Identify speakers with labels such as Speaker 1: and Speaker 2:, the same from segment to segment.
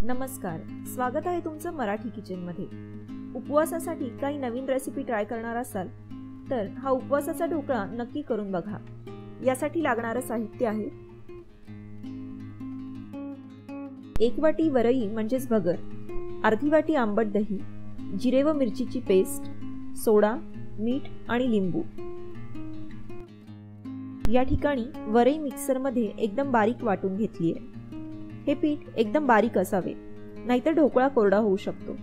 Speaker 1: नमस्कार, स्वागत आहे तुमचं मराठी किचनमध्ये। उपवासासाठी काही नवीन रेसिपी ट्राय करणार असाल तर हा उपवासाचा ढोकळा नक्की करून बघा। यासाठी लागणारे साहित्य आहे 1 वाटी वरई म्हणजेच भगर, अर्धी वाटी आंबट दही, जिरे व मिरचीची पेस्ट, सोडा, मीठ आणि लिंबू। या ठिकाणी वरई मिक्सरमध्ये एकदम बारीक वाटून घेतली आहे। हे पीठ एकदम बारीक असावे, नाहीतर ढोकळा कोरडा होऊ शकतो।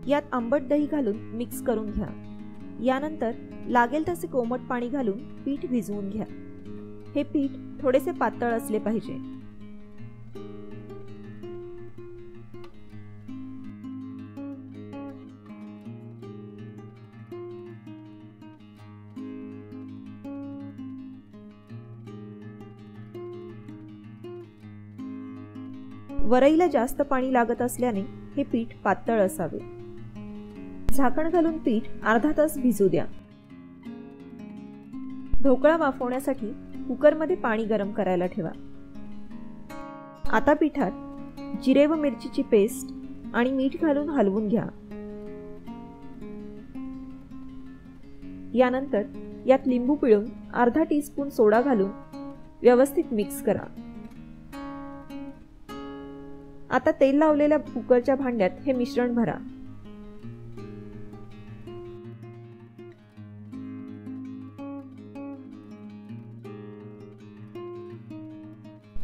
Speaker 1: यात आंबट दही घालून मिक्स करून घ्या। यानंतर लागेल तसे कोमट पाणी घालून पीठ भिजवून घ्या। हे पीठ थोडेसे पातळ असले पाहिजे। वरईला जास्त पाणी लागत असल्याने हे पीठ पातळ असावे। झाकण घालून पीठ अर्धा तास भिजू द्या। ढोकळा वाफवण्यासाठी कुकरमध्ये पाणी गरम करायला ठेवा। आता पिठात जिरे व मिरचीची पेस्ट आणि मीठ घालून हलवून घ्या। यानंतर यात लिंबू पिळून अर्धा टीस्पून सोडा घालून व्यवस्थित मिक्स करा। आता तेल लावलेल्या कुकरच्या भांड्यात हे मिश्रण भरा।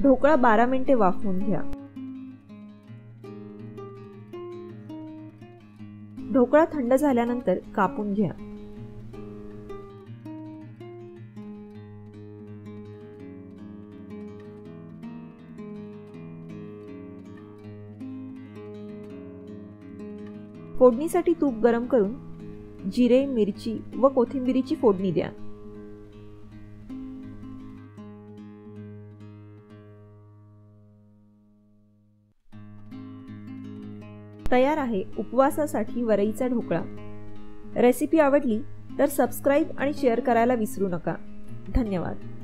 Speaker 1: ढोकळा 12 मिनिटे वाफवून घ्या। ढोकळा थंड झाल्यानंतर कापून घ्या। फोडणीसाठी तूप गरम करून जिरे, मिरची व कोथिंबीरीची फोडणी द्या। तयार आहे उपवासासाठी वरईचा ढोकळा। रेसिपी आवडली तर सबस्क्राइब आणि शेअर करायला विसरू नका। धन्यवाद।